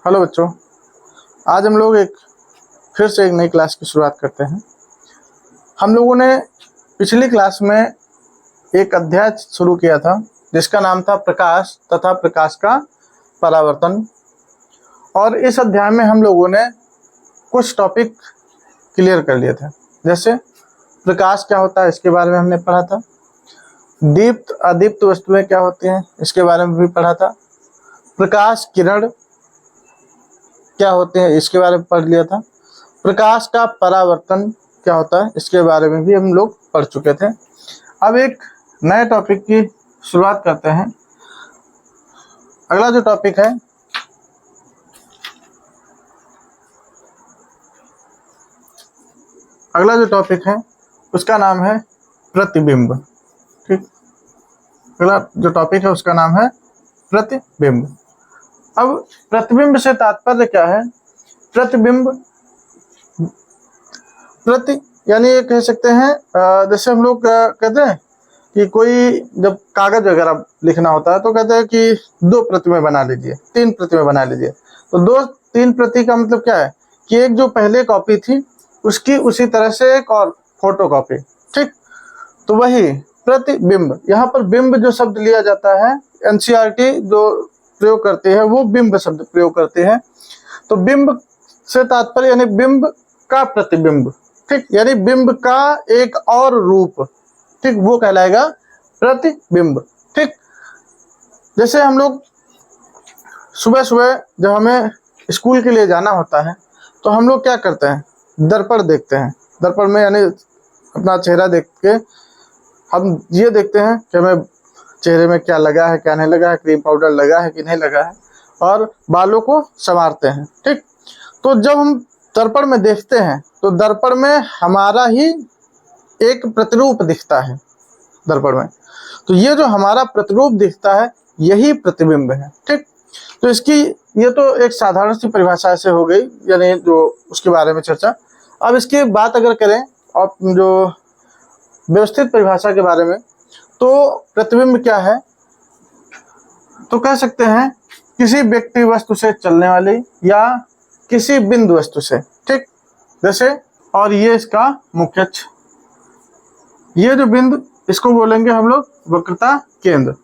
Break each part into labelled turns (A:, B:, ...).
A: Hello बच्चों, आज हम लोग फिर से एक नई क्लास की शुरुआत करते हैं। हम लोगों ने पिछली क्लास में एक अध्याय शुरू किया था जिसका नाम था प्रकाश तथा प्रकाश का परावर्तन। और इस अध्याय में हम लोगों ने कुछ टॉपिक क्लियर कर लिए थे, जैसे प्रकाश क्या होता है इसके बारे में हमने पढ़ा था, दीप्त अदीप्त वस्तुएं क्या होती हैं इसके बारे में भी पढ़ा था, प्रकाश किरण क्या होते हैं इसके बारे में पढ़ लिया था, प्रकाश का परावर्तन क्या होता है इसके बारे में भी हम लोग पढ़ चुके थे। अब एक नए टॉपिक की शुरुआत करते हैं। अगला जो टॉपिक है उसका नाम है प्रतिबिंब। ठीक, अगला जो टॉपिक है उसका नाम है प्रतिबिंब। अब प्रतिबिंब से तात्पर्य क्या है? प्रति यानी ये कह सकते हैं, जैसे हम लोग कहते हैं कि कोई जब कागज वगैरह लिखना होता है तो कहते हैं कि 2 प्रतिमें बना लीजिए, 3 प्रतिमें बना लीजिए। तो 2-3 प्रति का मतलब क्या है कि एक जो पहले कॉपी थी उसकी उसी तरह से एक और फोटो कॉपी। ठीक, तो वही प्रतिबिंब। यहाँ पर बिंब जो शब्द लिया जाता है, एनसीईआरटी जो प्रयोग करते हैं वो बिंब शब्द प्रयोग करते हैं। तो बिंब से तात्पर्य यानी बिंब का प्रतिबिंब। ठीक, यानी बिंब का एक और रूप, ठीक, वो कहलाएगा प्रतिबिंब। ठीक, जैसे हम लोग सुबह सुबह जब हमें स्कूल के लिए जाना होता है तो हम लोग क्या करते हैं, दर्पण देखते हैं। दर्पण में यानी अपना चेहरा देख के हम ये देखते हैं कि हमें चेहरे में क्या लगा है, क्या नहीं लगा है, क्रीम पाउडर लगा है कि नहीं लगा है, और बालों को संवारते हैं। ठीक, तो जब हम दर्पण में देखते हैं तो दर्पण में हमारा ही एक प्रतिरूप दिखता है दर्पण में। तो ये जो हमारा प्रतिरूप दिखता है यही प्रतिबिंब है। ठीक, तो इसकी ये तो एक साधारण सी परिभाषा ऐसे हो गई, यानी जो उसके बारे में चर्चा। अब इसकी बात अगर करें और जो व्यवस्थित परिभाषा के बारे में, तो प्रतिबिंब क्या है? तो कह सकते हैं किसी व्यक्ति वस्तु से चलने वाली या किसी बिंदु वस्तु से। ठीक, जैसे, और ये इसका मुख्य अक्ष, ये जो बिंदु इसको बोलेंगे हम लोग वक्रता केंद्र,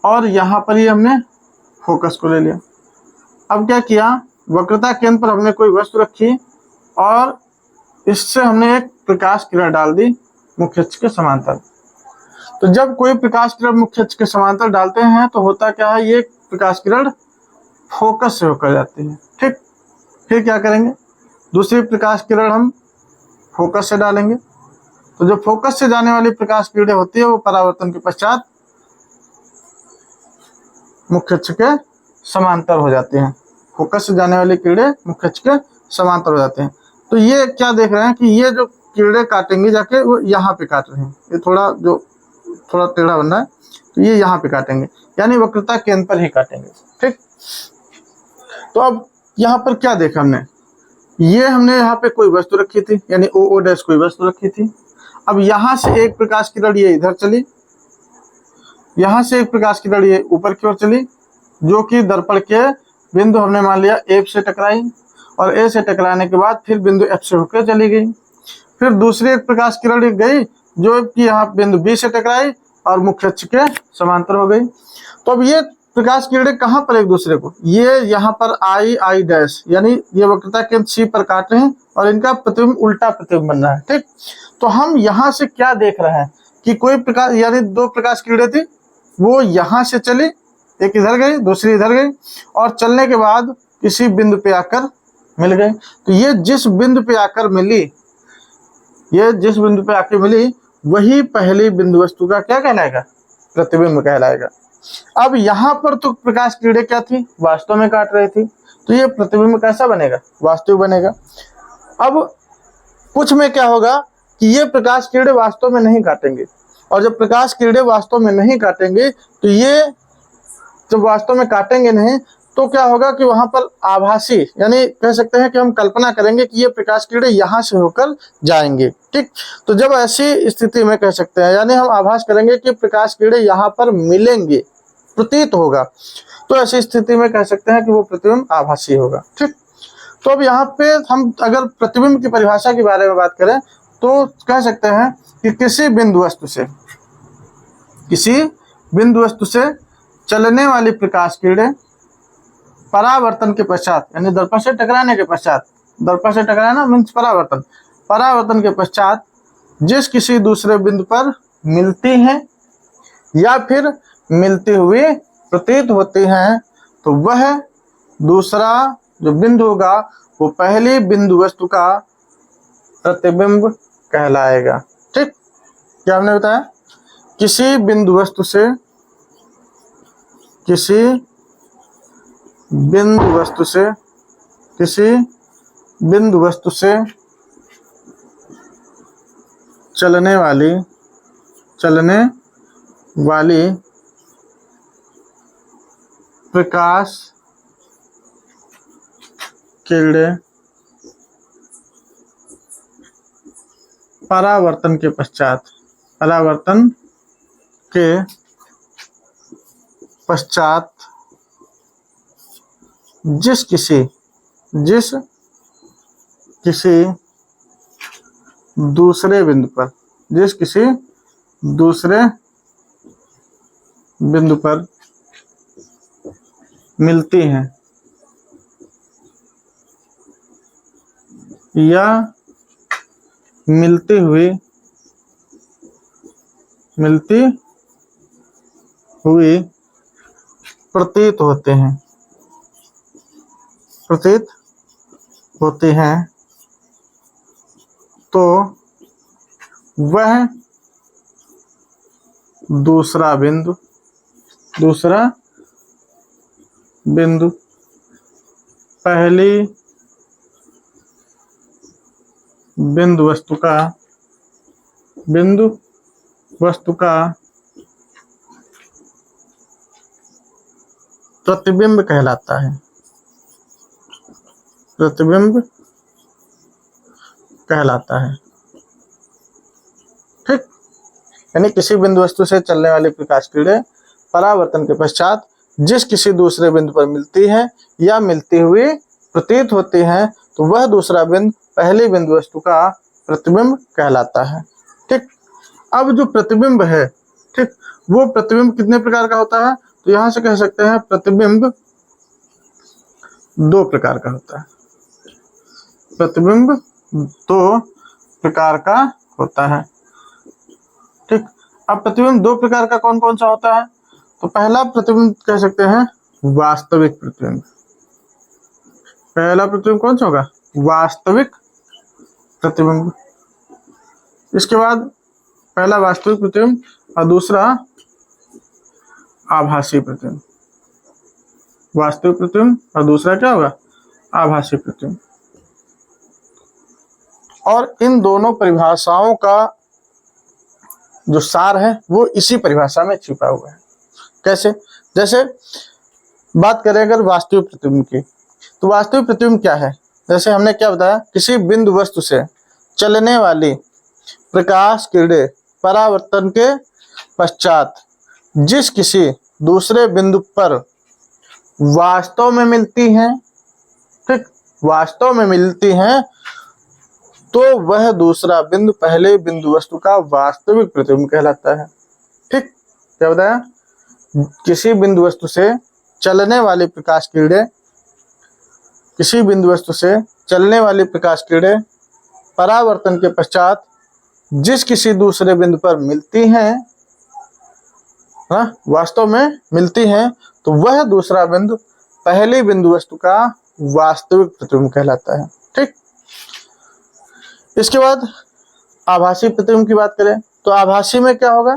A: और यहाँ पर ही हमने फोकस को ले लिया। अब क्या किया, वक्रता केंद्र पर हमने कोई वस्तु रखी और इससे हमने एक प्रकाश किरण डाल दी मुख्य अक्ष के समांतर। तो जब कोई प्रकाश किरण मुख्य अक्ष के समांतर डालते हैं तो होता क्या है, ये प्रकाश किरण फोकस से होकर जाती है। ठीक, फिर क्या करेंगे, दूसरी प्रकाश किरण हम फोकस से डालेंगे। तो जो फोकस से जाने वाली प्रकाश किरणें होती है वो परावर्तन के पश्चात मुख्य अक्ष के समांतर हो जाती हैं। फोकस से जाने वाली किरणें मुख्य अक्ष के समांतर हो जाते हैं। तो ये क्या देख रहे हैं कि ये जो किरणें काटेंगे जाके वो यहाँ पे काट रहे हैं, ये थोड़ा टेढ़ा बन रहा है, तो ये यहाँ पे काटेंगे, यानी वक्रता केंद्र पर ही काटेंगे। ठीक, तो अब यहाँ पर क्या देखा हमने, ये हमने यहाँ पे कोई वस्तु रखी थी, यानी ओ डैश कोई वस्तु रखी थी। अब यहाँ से एक प्रकाश किरण ये इधर चली, यहाँ से एक प्रकाश किरण ये ऊपर की ओर चली, जो कि दर्पण के बिंदु हमने मान लिया ए से टकराई, और ए से टकराने के बाद फिर बिंदु एफ से होकर चली गई। फिर दूसरी एक प्रकाश किरण गई जो कि यहाँ बिंदु बी से टकराई और मुख्य अक्ष के समांतर हो गई। तो अब ये प्रकाश किरणें कहाँ पर एक दूसरे को, ये यहाँ पर आई डैश, यानी ये वक्रता केंद्र सी पर काट रहे हैं और इनका प्रतिबिंब उल्टा प्रतिबिंब बन रहा है। ठीक, तो हम यहाँ से क्या देख रहे हैं कि कोई प्रकाश, यानी 2 प्रकाश किरणें थी, वो यहाँ से चली, एक इधर गई दूसरी इधर गई, और चलने के बाद किसी बिंदु पे आकर मिल गए। तो ये जिस बिंदु पे आकर मिली, वही पहली बिंदु वस्तु का क्या कहलाएगा, प्रतिबिंब कहलाएगा। अब यहाँ पर तो प्रकाश किरणें क्या थी, वास्तव में काट रही थी, तो ये प्रतिबिंब कैसा बनेगा, वास्तविक बनेगा। अब कुछ में क्या होगा कि ये प्रकाश किरणें वास्तव में नहीं काटेंगे, और जब प्रकाश किरणें वास्तव में नहीं काटेंगे तो ये जब वास्तव में काटेंगे नहीं तो क्या होगा कि वहां पर आभासी, यानी कह सकते हैं कि हम कल्पना करेंगे कि ये प्रकाश किरणें यहाँ से होकर जाएंगे। ठीक, तो जब ऐसी स्थिति में कह सकते हैं, यानी हम आभास करेंगे कि प्रकाश किरणें यहाँ पर मिलेंगे, प्रतीत होगा, तो ऐसी स्थिति में कह सकते हैं कि वो प्रतिबिंब आभासी होगा। ठीक, तो अब यहाँ पे हम अगर प्रतिबिंब की परिभाषा के बारे में बात करें तो कह सकते हैं कि किसी बिंदु वस्तु से चलने वाली प्रकाश किरणें परावर्तन के पश्चात, यानी दर्पण से टकराने के पश्चात, दर्पण से टकराना मीन्स परावर्तन के पश्चात जिस किसी दूसरे बिंदु पर मिलती हैं या फिर मिलती हुई प्रतीत होती हैं, तो वह दूसरा जो बिंदु होगा वो पहली बिंदु वस्तु का प्रतिबिंब कहलाएगा। ठीक, क्या हमने बताया, किसी बिंदु वस्तु से चलने वाली प्रकाश किरणें परावर्तन के पश्चात जिस किसी दूसरे बिंदु पर मिलती हैं या मिलती हुई प्रतीत होते हैं, तो वह दूसरा बिंदु पहली बिंदु वस्तु का प्रतिबिंब कहलाता है। ठीक, यानी किसी बिंदु वस्तु से चलने वाली प्रकाश किरणें परावर्तन के पश्चात जिस किसी दूसरे बिंदु पर मिलती हैं या मिलती हुई प्रतीत होती हैं, तो वह दूसरा बिंदु पहली बिंदु वस्तु का प्रतिबिंब कहलाता है। ठीक, अब जो प्रतिबिंब है, ठीक, वो प्रतिबिंब कितने प्रकार का होता है, तो यहां से कह सकते हैं प्रतिबिंब दो प्रकार का होता है। प्रतिबिंब दो प्रकार का होता है। ठीक, अब प्रतिबिंब दो प्रकार का कौन कौन सा होता है, तो पहला प्रतिबिंब कह सकते हैं वास्तविक प्रतिबिंब। पहला प्रतिबिंब कौन सा होगा, वास्तविक प्रतिबिंब। इसके बाद पहला वास्तविक प्रतिबिंब और दूसरा आभासी प्रतिबिंब। वास्तविक प्रतिबिंब और दूसरा क्या होगा, आभासी प्रतिबिंब। और इन दोनों परिभाषाओं का जो सार है वो इसी परिभाषा में छिपा हुआ है। कैसे, जैसे बात करें अगर वास्तविक प्रतिबिंब की, तो वास्तविक प्रतिबिंब क्या है, जैसे हमने क्या बताया, किसी बिंदु वस्तु से चलने वाली प्रकाश किरणें परावर्तन के पश्चात जिस किसी दूसरे बिंदु पर वास्तव में मिलती हैं, ठीक, वास्तव में मिलती हैं, तो वह दूसरा बिंदु पहले बिंदु वस्तु का वास्तविक प्रतिबिंब कहलाता है। ठीक, क्या बताया, किसी बिंदु वस्तु से चलने वाली प्रकाश किरणें, किसी बिंदु वस्तु से चलने वाली प्रकाश किरणें परावर्तन के पश्चात जिस किसी दूसरे बिंदु पर मिलती हैं, वास्तव में मिलती हैं, तो वह दूसरा बिंदु पहली बिंदु वस्तु का वास्तविक प्रतिबिंब कहलाता है। ठीक, इसके बाद आभासी प्रतिबिंब की बात करें तो आभासी में क्या होगा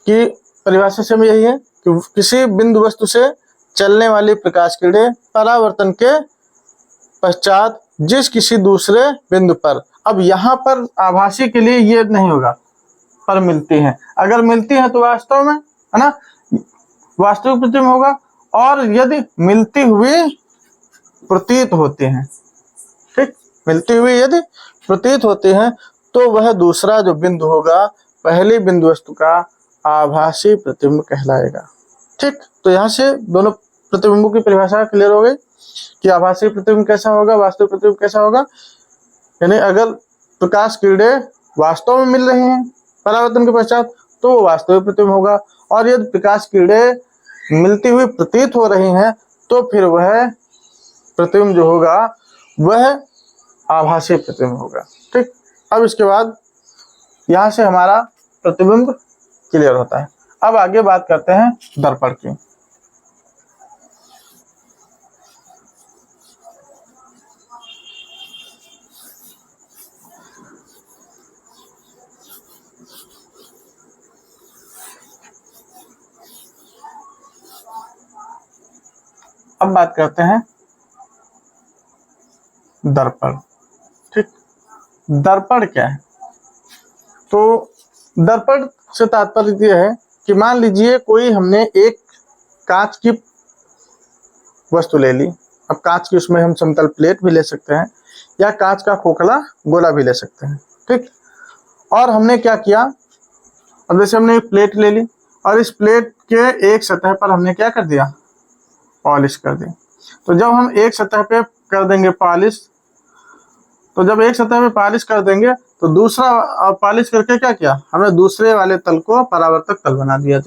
A: कि परिभाषा से यही है कि किसी बिंदु वस्तु से चलने वाली प्रकाश किरणें परावर्तन के पश्चात जिस किसी दूसरे बिंदु पर, अब यहाँ पर आभासी के लिए ये नहीं होगा पर मिलती हैं, अगर मिलती हैं तो वास्तव में, है ना, वास्तविक प्रतिबिंब होगा, और यदि मिलती हुई प्रतीत होती हैं, ठीक, मिलती हुई यदि प्रतीत होती हैं, तो वह दूसरा जो बिंदु होगा पहली बिंदु वस्तु का आभासी प्रतिबिंब कहलाएगा। ठीक, तो यहाँ से दोनों प्रतिबिंबों की परिभाषा क्लियर हो गई कि आभासी प्रतिबिंब कैसा होगा, वास्तविक प्रतिबिंब कैसा होगा। यानी अगर प्रकाश किरणें वास्तव में मिल रही हैं परावर्तन के पश्चात तो वो वास्तविक प्रतिबिंब होगा, और यदि प्रकाश किरणें मिलती हुई प्रतीत हो रही हैं तो फिर वह प्रतिबिंब जो होगा वह आभासी प्रतिबिंब होगा। ठीक, अब इसके बाद यहाँ से हमारा प्रतिबिंब क्लियर होता है। अब आगे बात करते हैं दर्पण की। अब बात करते हैं दर्पण। ठीक, दर्पण क्या है? तो दर्पण से तात्पर्य यह है कि मान लीजिए कोई हमने एक कांच की वस्तु ले ली। अब कांच की उसमें हम समतल प्लेट भी ले सकते हैं या कांच का खोखला गोला भी ले सकते हैं। ठीक, और हमने क्या किया, अब जैसे हमने एक प्लेट ले ली और इस प्लेट के एक सतह पर हमने क्या कर दिया, पॉलिश कर दी। तो जब हम एक सतह पे कर देंगे पॉलिश, तो जब एक सतह पे पॉलिश कर देंगे तो दूसरा पॉलिश करके क्या किया, हमने दूसरे वाले तल को परावर्तक तल बना दिया।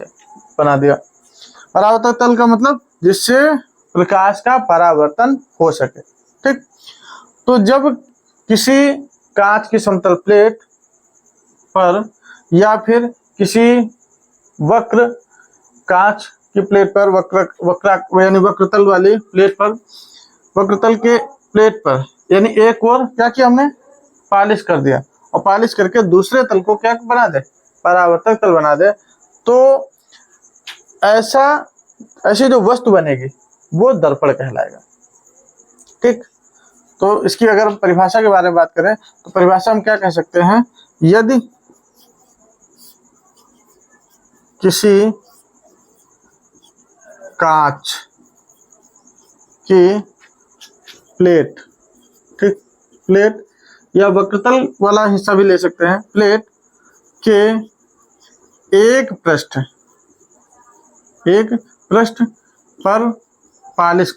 A: परावर्तक तल का मतलब जिससे प्रकाश का परावर्तन हो सके। ठीक, तो जब किसी कांच की समतल प्लेट पर या फिर किसी वक्र कांच की प्लेट पर यानी वक्रतल वाली प्लेट पर, वक्रतल के प्लेट पर यानी एक और क्या किया हमने, पॉलिश कर दिया, और पॉलिश करके दूसरे तल को क्या बना दे, परावर्तक तल बना दे, तो ऐसी जो वस्तु बनेगी वो दर्पण कहलाएगा। ठीक, तो इसकी अगर परिभाषा के बारे में बात करें तो परिभाषा हम क्या कह सकते हैं, यदि किसी कांच की प्लेट, ठीक, प्लेट या वक्रतल वाला हिस्सा भी ले सकते हैं, प्लेट के एक पृष्ठ पर पॉलिश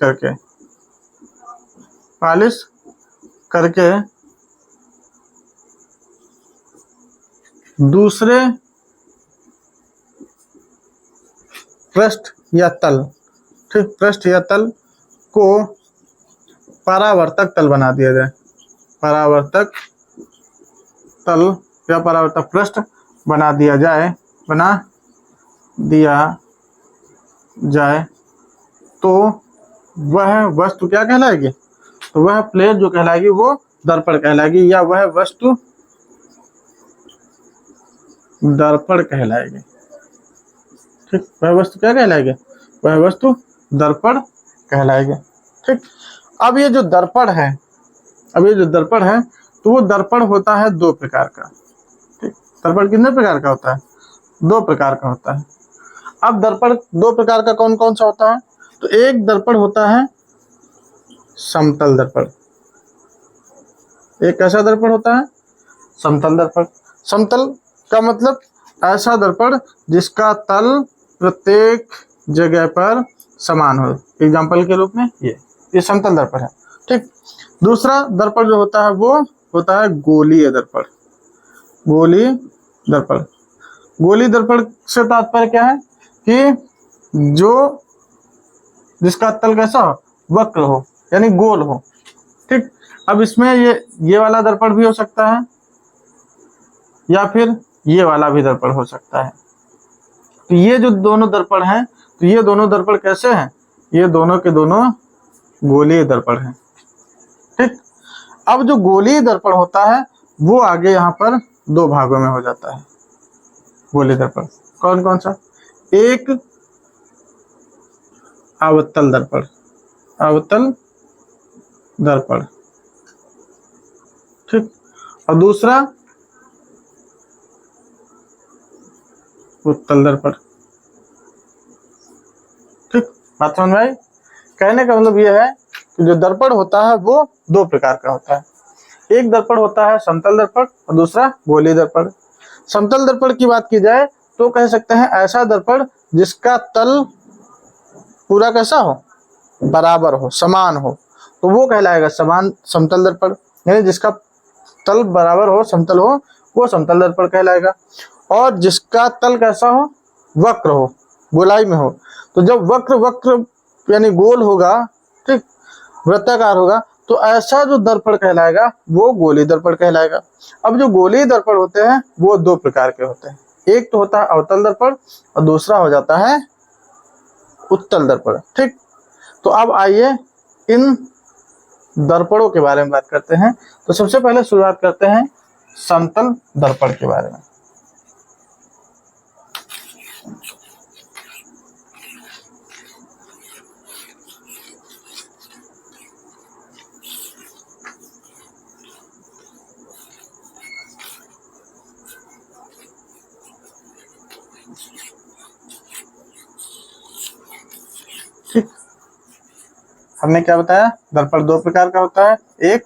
A: करके दूसरे पृष्ठ या तल, ठीक, पृष्ठ या तल को परावर्तक तल बना दिया जाए, परावर्तक तल या परावर्तक पृष्ठ बना दिया जाए तो वह वस्तु क्या कहलाएगी, तो वह प्लेट जो कहलाएगी वो दर्पण कहलाएगी, या वह वस्तु दर्पण कहलाएगी। ठीक, वह वस्तु क्या कहलाएगी, वह वस्तु दर्पण कहलाएगी। ठीक, अब ये जो दर्पण है तो वो दर्पण होता है दो प्रकार का। ठीक, दर्पण कितने प्रकार का होता है, दो प्रकार का होता है। अब दर्पण दो प्रकार का कौन कौन सा होता है, तो एक दर्पण होता है समतल दर्पण। एक कैसा दर्पण होता है, समतल दर्पण। समतल का मतलब ऐसा दर्पण जिसका तल प्रत्येक जगह पर समान हो। एग्जाम्पल के रूप में ये समतल दर्पण है। ठीक, दूसरा दर्पण जो होता है वो होता है गोलीय दर्पण। गोलीय दर्पण से तात्पर्य क्या है कि जिसका तल कैसा हो, वक्र हो यानी गोल हो। ठीक, अब इसमें ये वाला दर्पण भी हो सकता है या फिर ये वाला भी दर्पण हो सकता है। तो ये जो दोनों दर्पण हैं, तो ये दोनों दर्पण कैसे हैं, ये दोनों के दोनों गोलीय दर्पण हैं। ठीक, अब जो गोलीय दर्पण होता है वो आगे यहाँ पर दो भागों में हो जाता है। गोलीय दर्पण कौन कौन सा, एक अवतल दर्पण, ठीक, और दूसरा उत्तल दर्पण। ठीक, बात समझ में आई? कहने का मतलब यह है कि जो दर्पण होता है वो दो प्रकार का होता है। एक दर्पण होता है समतल दर्पण और दूसरा गोलीय दर्पण। समतल दर्पण की बात की जाए तो कह सकते हैं ऐसा दर्पण जिसका तल पूरा कैसा हो, बराबर हो, समान हो, तो वो कहलाएगा समान समतल दर्पण। यानी जिसका तल बराबर हो, समतल हो, वो समतल दर्पण कहलाएगा। और जिसका तल कैसा हो, वक्र हो, गोलाई में हो। तो जब वक्र वक्र यानी गोल होगा, ठीक, वृत्ताकार होगा, तो ऐसा जो दर्पण कहलाएगा वो गोलीय दर्पण कहलाएगा। अब जो गोलीय दर्पण होते हैं वो दो प्रकार के होते हैं, एक तो होता है अवतल दर्पण और दूसरा हो जाता है उत्तल दर्पण। ठीक, तो अब आइए इन दर्पणों के बारे में बात करते हैं। तो सबसे पहले शुरुआत करते हैं समतल दर्पण के बारे में। ठीक, हमने क्या बताया, दर्पण दो प्रकार का होता है, एक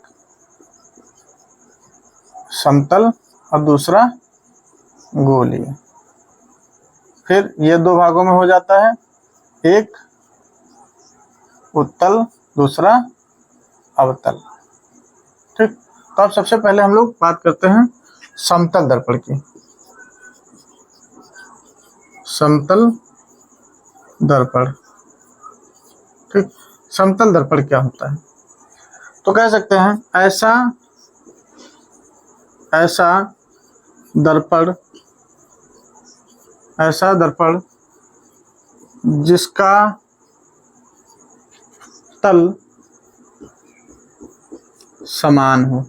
A: समतल और दूसरा गोलीय। फिर ये दो भागों में हो जाता है, एक उत्तल, दूसरा अवतल। ठीक, तो अब सबसे पहले हम लोग बात करते हैं समतल दर्पण की। समतल दर्पण, ठीक, समतल दर्पण क्या होता है? तो कह सकते हैं ऐसा दर्पण जिसका तल समान हो।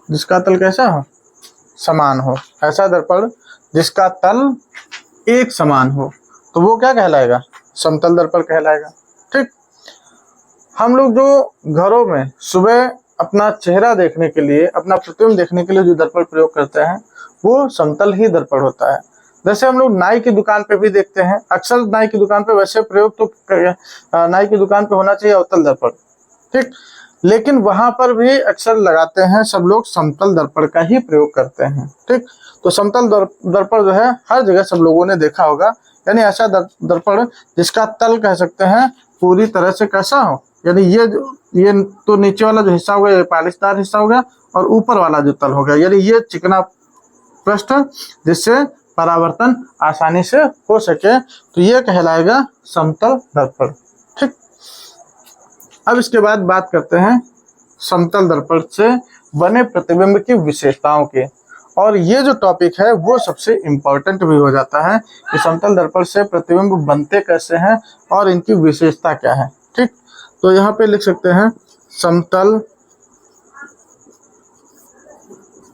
A: जिसका तल कैसा हो, समान हो। ऐसा दर्पण जिसका तल एक समान हो, तो वो क्या कहलाएगा, समतल दर्पण कहलाएगा। ठीक, हम लोग जो घरों में सुबह अपना चेहरा देखने के लिए, अपना प्रतिबिंब देखने के लिए जो दर्पण प्रयोग करते हैं वो समतल ही दर्पण होता है। जैसे हम लोग नाई की दुकान पे भी देखते हैं, अक्सर नाई की दुकान पे वैसे प्रयोग तो नाई की दुकान पे होना चाहिए अवतल दर्पण, ठीक, लेकिन वहां पर भी अक्सर लगाते हैं सब लोग समतल दर्पण का ही प्रयोग करते हैं। ठीक, तो समतल दर्पण जो है हर जगह सब लोगों ने देखा होगा। यानी ऐसा दर्पण जिसका तल कह सकते हैं पूरी तरह से कैसा हो, यानी ये तो नीचे वाला जो हिस्सा होगा ये पालिशदार हिस्सा होगा, और ऊपर वाला जो तल होगा यानी ये चिकना पृष्ठ जिससे परावर्तन आसानी से हो सके, तो ये कहलाएगा समतल दर्पण। ठीक, अब इसके बाद बात करते हैं समतल दर्पण से बने प्रतिबिंब की विशेषताओं के। और ये जो टॉपिक है वो सबसे इम्पोर्टेंट भी हो जाता है कि समतल दर्पण से प्रतिबिंब बनते कैसे हैं और इनकी विशेषता क्या है। ठीक, तो यहाँ पे लिख सकते हैं समतल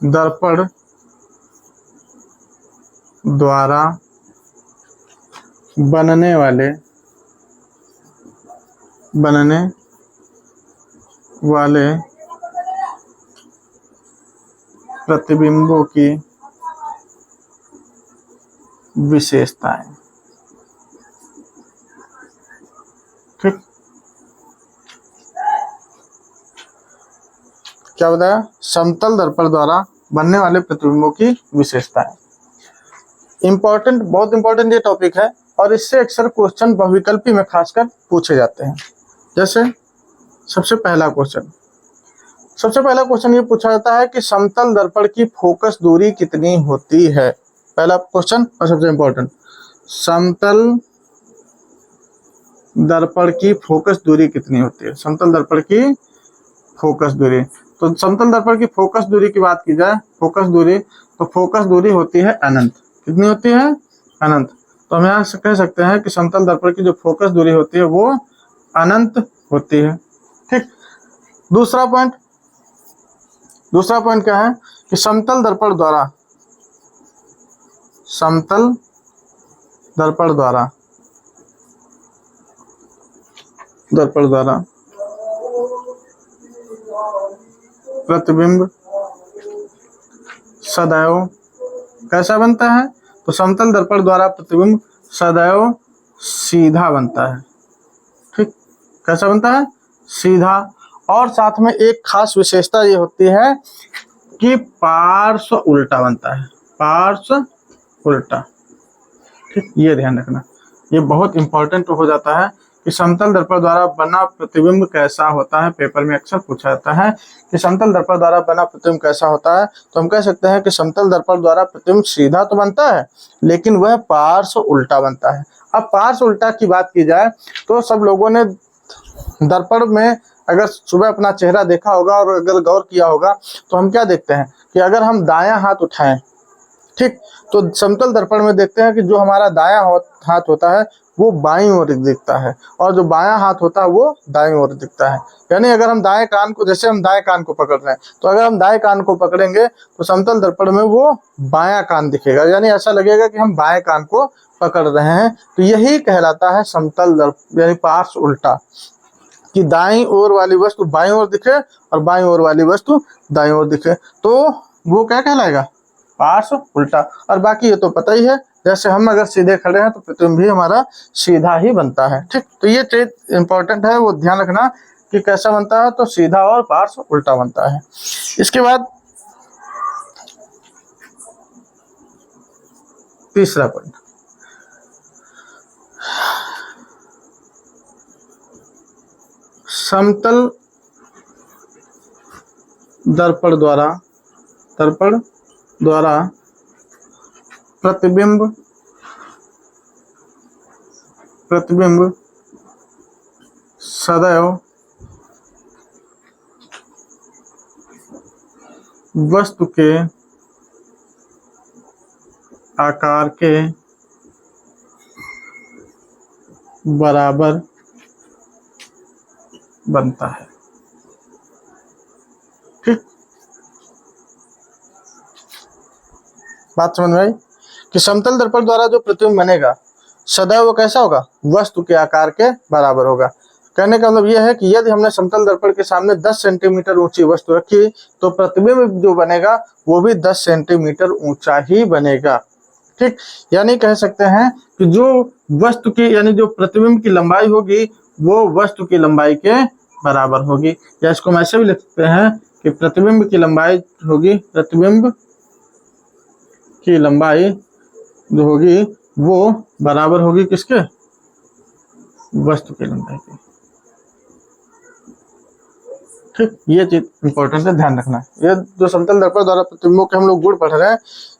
A: दर्पण द्वारा बनने वाले प्रतिबिंबों की विशेषताएं। ठीक, क्या बताया, समतल दर्पण द्वारा बनने वाले प्रतिबिंबों की विशेषताएं। इंपॉर्टेंट, बहुत इंपॉर्टेंट ये टॉपिक है और इससे अक्सर क्वेश्चन बहुविकल्पी में खासकर पूछे जाते हैं। जैसे सबसे पहला क्वेश्चन ये पूछा जाता है कि समतल दर्पण की फोकस दूरी कितनी होती है। पहला क्वेश्चन और सबसे इंपॉर्टेंट, समतल दर्पण की फोकस दूरी कितनी होती है। समतल दर्पण की फोकस दूरी, तो समतल दर्पण की फोकस दूरी की बात की जाए, फोकस दूरी होती है अनंत। कितनी होती है, अनंत। तो हम यहाँ कह सकते हैं कि समतल दर्पण की जो फोकस दूरी होती है वो अनंत होती है। ठीक, दूसरा पॉइंट क्या है कि समतल दर्पण द्वारा प्रतिबिंब सदैव कैसा बनता है, तो समतल दर्पण द्वारा प्रतिबिंब सदैव सीधा बनता है। ठीक, कैसा बनता है, सीधा। और साथ में एक खास विशेषता ये होती है कि पार्श्व उल्टा बनता है, पार्श्व उल्टा। ठीक, ये ध्यान रखना, ये बहुत इंपॉर्टेंट हो जाता है कि समतल दर्पण द्वारा बना प्रतिबिंब कैसा होता है। पेपर में अक्सर पूछा जाता है कि समतल दर्पण द्वारा बना प्रतिबिंब कैसा होता है। तो हम कह सकते हैं कि समतल दर्पण द्वारा प्रतिबिंब सीधा तो बनता है, लेकिन वह पार्श्व उल्टा बनता है। अब पार्श्व उल्टा की बात की जाए तो सब लोगों ने दर्पण में अगर सुबह अपना चेहरा देखा होगा और अगर गौर किया होगा तो हम क्या देखते हैं कि अगर हम दायां हाथ उठाएं, ठीक, तो समतल दर्पण में देखते हैं कि जो हमारा दायां हाथ होता है वो बाईं ओर दिखता है और जो बायां हाथ होता है वो दाईं ओर दिखता है। यानी अगर हम दाएं कान को, जैसे हम दाएं कान को पकड़ रहे हैं, तो अगर हम दाएं कान को पकड़ेंगे तो समतल दर्पण में वो बायां कान दिखेगा, यानी ऐसा लगेगा कि हम बाएं कान को पकड़ रहे हैं। तो यही कहलाता है समतल दर्पण यानी पार्श्व उल्टा, कि दाईं ओर वाली वस्तु बाईं ओर दिखे और बाईं ओर वाली वस्तु दाईं ओर दिखे, तो वो क्या कहलाएगा, पार्श्व उल्टा। और बाकी ये तो पता ही है, जैसे हम अगर सीधे खड़े हैं तो प्रतिबिंब भी हमारा सीधा ही बनता है। ठीक, तो ये चीज इंपॉर्टेंट है, वो ध्यान रखना कि कैसा बनता है, तो सीधा और पार्श्व उल्टा बनता है। इसके बाद तीसरा पॉइंट, समतल दर्पण द्वारा प्रतिबिंब सदैव वस्तु के आकार के बराबर बनता है। ठीक, बात समझ में आई कि समतल दर्पण द्वारा जो प्रतिबिंब बनेगा सदैव वो कैसा होगा, वस्तु के आकार के बराबर होगा। कहने का मतलब यह है कि यदि हमने समतल दर्पण के सामने 10 सेंटीमीटर ऊंची वस्तु रखी तो प्रतिबिंब जो बनेगा वो भी 10 सेंटीमीटर ऊंचा ही बनेगा। ठीक, यानी कह सकते हैं कि जो वस्तु की यानी जो प्रतिबिंब की लंबाई होगी वो वस्तु की लंबाई के बराबर होगी, या इसको हम ऐसे भी लिख सकते हैं कि प्रतिबिंब की लंबाई होगी, प्रतिबिंब की लंबाई जो होगी वो बराबर होगी किसके, वस्तु की लंबाई की। ठीक, ये चीज इंपॉर्टेंट है, ध्यान रखना। ये जो समतल दर्पण द्वारा प्रतिबिंबों के हम लोग गुण पढ़ रहे हैं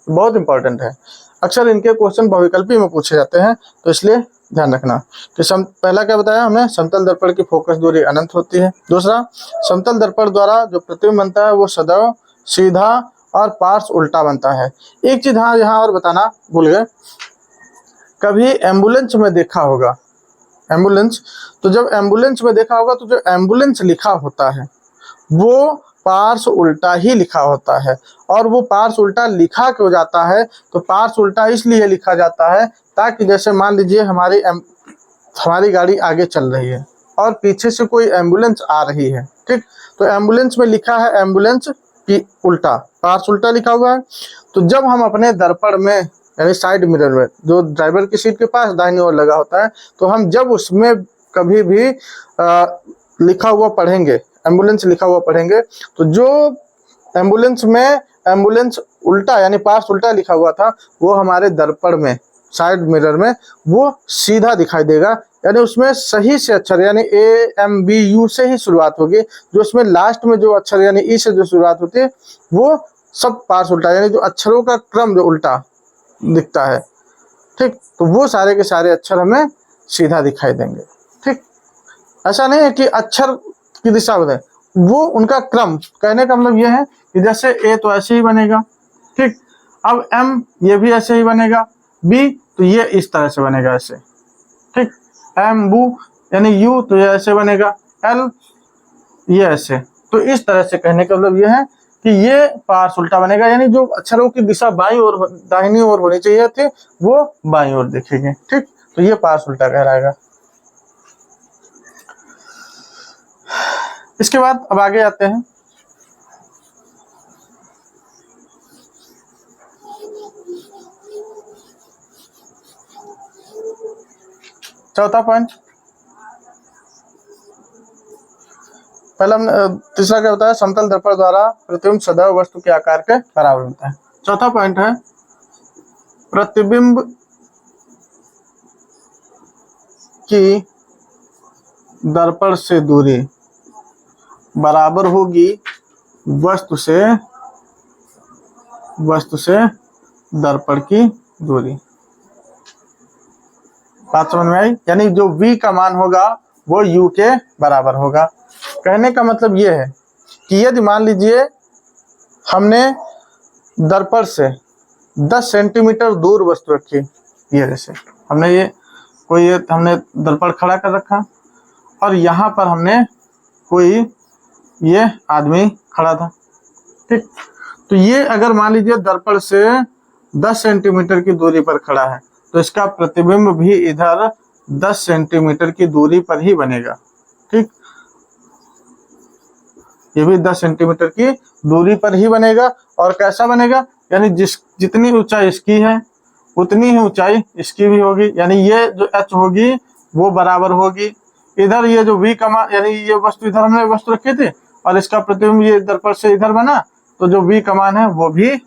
A: बहुत इंपॉर्टेंट है, अक्सर इनके क्वेश्चन बहुविकल्पी में पूछे जाते हैं, तो इसलिए ध्यान रखना कि पहला क्या बताया हमने, समतल दर्पण की फोकस दूरी अनंत होती है। दूसरा, समतल दर्पण द्वारा जो प्रतिबिंब बनता है वो सदैव सीधा और पार्श्व उल्टा बनता है। एक चीज हाँ यहाँ और बताना भूल गए, कभी एम्बुलेंस में देखा होगा, एम्बुलेंस, तो जब एम्बुलेंस में देखा होगा तो जो एम्बुलेंस लिखा होता है वो पार्श्व उल्टा ही लिखा होता है। और वो पार्श्व उल्टा लिखा क्यों जाता है, तो पार्श्व उल्टा इसलिए लिखा जाता है ताकि जैसे मान लीजिए हमारी गाड़ी आगे चल रही है और पीछे से कोई एम्बुलेंस आ रही है, ठीक, तो एम्बुलेंस में लिखा है एम्बुलेंस की उल्टा, पार्श्व उल्टा लिखा हुआ है। तो जब हम अपने दर्पण में यानी साइड मिरर में जो ड्राइवर की सीट के पास दाहिनी ओर लगा होता है, तो हम जब उसमें कभी भी लिखा हुआ पढ़ेंगे, एम्बुलेंस लिखा हुआ पढ़ेंगे, तो जो एम्बुलेंस में एम्बुलेंस उल्टा यानी पार्श्व उल्टा लिखा हुआ था वो हमारे दर्पण में साइड मिरर में वो सीधा दिखाई देगा, यानी उसमें सही से अक्षर यानी AMBU से ही शुरुआत होगी, जो उसमें लास्ट में जो अक्षर यानी ई से जो शुरुआत होती है वो सब पार्श्व उल्टा, यानी जो अक्षरों का क्रम जो उल्टा दिखता है, ठीक, तो वो सारे के सारे अक्षर हमें सीधा दिखाई देंगे। ठीक, ऐसा नहीं है कि अक्षर की दिशा बदले, वो उनका क्रम, कहने का मतलब यह है कि जैसे A तो ऐसे ही बनेगा, ठीक, अब M ये भी ऐसे ही बनेगा, B तो ये इस तरह से बनेगा ऐसे, ठीक, M बू यानी U तो ये ऐसे बनेगा, L ये ऐसे, तो इस तरह से कहने का मतलब यह है कि ये पार्श्व उल्टा बनेगा, यानी जो अक्षरों की दिशा बाईं ओर दाहिनी ओर होनी चाहिए थी वो बाईं ओर दिखेंगे। ठीक, तो ये पार्श्व उल्टा कहलाएगा। इसके बाद अब आगे आते हैं, चौथा पॉइंट, पहला तीसरा क्या होता है, समतल दर्पण द्वारा प्रतिबिंब सदैव वस्तु के आकार के बराबर होता है। चौथा पॉइंट है प्रतिबिंब की दर्पण से दूरी बराबर होगी वस्तु से दर्पण की दूरी। बात समझ में आई? यानी जो v का मान होगा वो u के बराबर होगा। कहने का मतलब ये है कि यदि मान लीजिए हमने दर्पण से 10 सेंटीमीटर दूर वस्तु रखी, ये जैसे हमने दर्पण खड़ा कर रखा और यहाँ पर हमने कोई ये आदमी खड़ा था, ठीक। तो ये अगर मान लीजिए दर्पण से 10 सेंटीमीटर की दूरी पर खड़ा है तो इसका प्रतिबिंब भी इधर 10 सेंटीमीटर की दूरी पर ही बनेगा, ठीक। ये भी 10 सेंटीमीटर की दूरी पर ही बनेगा। और कैसा बनेगा? यानी जितनी ऊंचाई इसकी है उतनी ही ऊंचाई इसकी भी होगी। यानी ये जो h होगी वो बराबर होगी इधर ये जो v का मान, यानी ये वस्तु इधर हमने वस्तु रखी थी और इसका प्रतिबिंब ये दर्पण से इधर बना तो जो v का मान है वो भी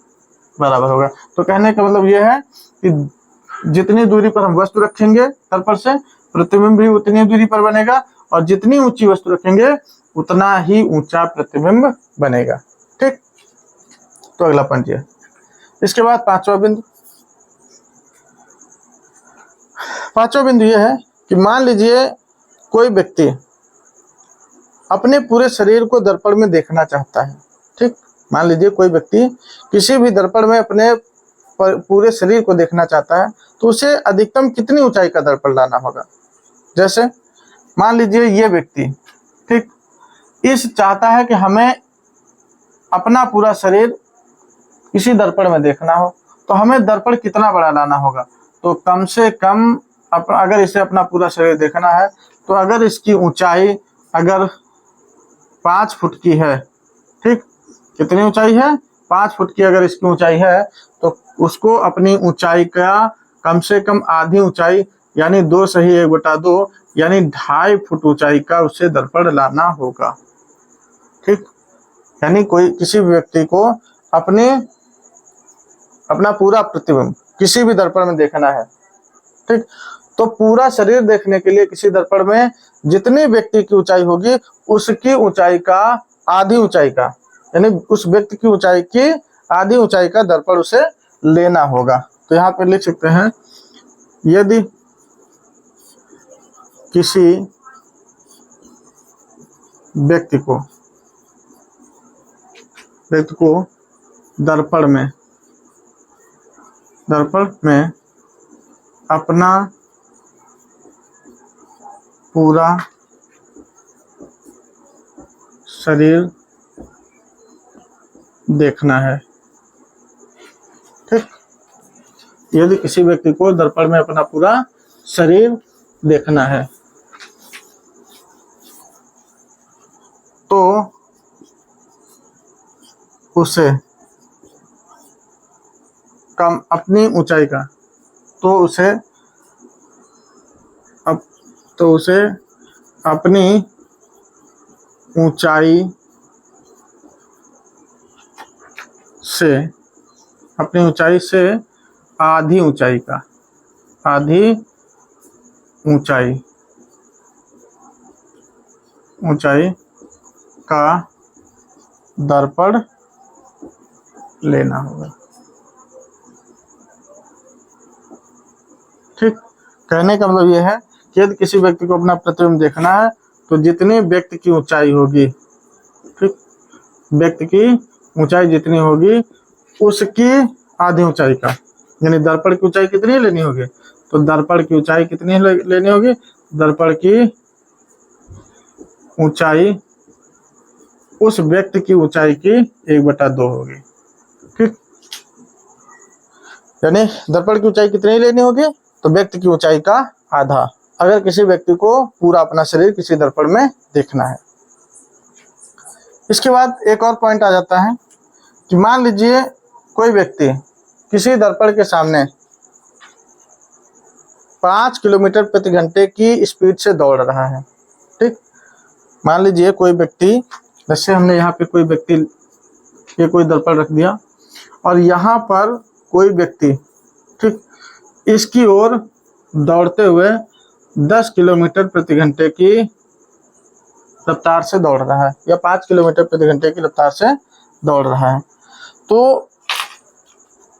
A: बराबर होगा। तो कहने का मतलब ये है कि जितनी दूरी पर हम वस्तु रखेंगे दर्पण से प्रतिबिंब भी उतनी दूरी पर बनेगा और जितनी ऊंची वस्तु रखेंगे उतना ही ऊंचा प्रतिबिंब बनेगा, ठीक। तो अगला पॉइंट ये। इसके बाद पांचवा बिंदु ये है कि मान लीजिए कोई व्यक्ति अपने पूरे शरीर को दर्पण में देखना चाहता है, ठीक। मान लीजिए कोई व्यक्ति किसी भी दर्पण में अपने पूरे शरीर को देखना चाहता है तो उसे अधिकतम कितनी ऊंचाई का दर्पण लाना होगा। जैसे मान लीजिए ये व्यक्ति, ठीक, इस चाहता है कि हमें अपना पूरा शरीर किसी दर्पण में देखना हो तो हमें दर्पण कितना बड़ा लाना होगा। तो कम से कम अगर इसे अपना पूरा शरीर देखना है तो अगर इसकी ऊंचाई अगर 5 फुट की है, ठीक, कितनी ऊंचाई है? 5 फुट की अगर इसकी ऊंचाई है तो उसको अपनी ऊंचाई का कम से कम आधी ऊंचाई यानी 2 सही 1/2 यानी 2.5 फुट ऊंचाई का उसे दर्पण लाना होगा, ठीक। यानी किसी भी व्यक्ति को अपना पूरा प्रतिबिंब किसी भी दर्पण में देखना है, ठीक। तो पूरा शरीर देखने के लिए किसी दर्पण में जितनी व्यक्ति की ऊंचाई होगी उसकी ऊंचाई का आधी ऊंचाई का यानी उस व्यक्ति की ऊंचाई की आधी ऊंचाई का दर्पण उसे लेना होगा। तो यहाँ पे लिख सकते हैं यदि किसी व्यक्ति को दर्पण में अपना पूरा शरीर देखना है, ठीक। यदि किसी व्यक्ति को दर्पण में अपना पूरा शरीर देखना है तो उसे अपनी ऊंचाई का तो उसे अपनी ऊंचाई से आधी ऊंचाई का दर्पण लेना होगा, ठीक। कहने का मतलब यह है कि यदि किसी व्यक्ति को अपना प्रतिबिंब देखना है तो जितनी व्यक्ति की ऊंचाई होगी, ठीक, व्यक्ति की ऊंचाई जितनी होगी उसकी आधी ऊंचाई का यानी दर्पण की ऊंचाई कितनी लेनी होगी। तो दर्पण की ऊंचाई कितनी लेनी होगी? दर्पण की ऊंचाई उस व्यक्ति की ऊंचाई की 1/2 होगी, ठीक। यानी दर्पण की ऊंचाई कितनी लेनी होगी? तो व्यक्ति की ऊंचाई का आधा, अगर किसी व्यक्ति को पूरा अपना शरीर किसी दर्पण में देखना है। इसके बाद एक और पॉइंट आ जाता है कि मान लीजिए कोई व्यक्ति किसी दर्पण के सामने 5 किलोमीटर प्रति घंटे की स्पीड से दौड़ रहा है, ठीक। मान लीजिए कोई व्यक्ति, जैसे हमने यहाँ पे कोई दर्पण रख दिया और यहाँ पर कोई व्यक्ति, ठीक, इसकी ओर दौड़ते हुए 10 किलोमीटर प्रति घंटे की रफ्तार से दौड़ रहा है या 5 किलोमीटर प्रति घंटे की रफ्तार से दौड़ रहा है, तो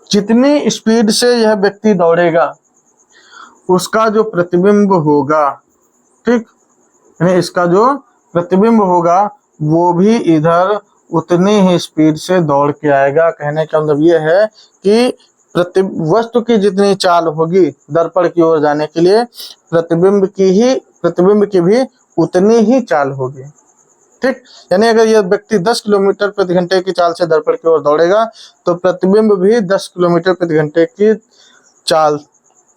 A: जितनी स्पीड से यह व्यक्ति दौड़ेगा उसका जो प्रतिबिंब होगा, ठीक, यानी इसका जो प्रतिबिंब होगा वो भी इधर उतनी ही स्पीड से दौड़ के आएगा। कहने का मतलब ये है कि वस्तु की जितनी चाल होगी दर्पण की ओर जाने के लिए प्रतिबिंब की भी उतनी ही चाल होगी, ठीक। यानी अगर यह व्यक्ति 10 किलोमीटर प्रति घंटे की चाल से दर्पण की ओर दौड़ेगा तो प्रतिबिंब भी 10 किलोमीटर प्रति घंटे की चाल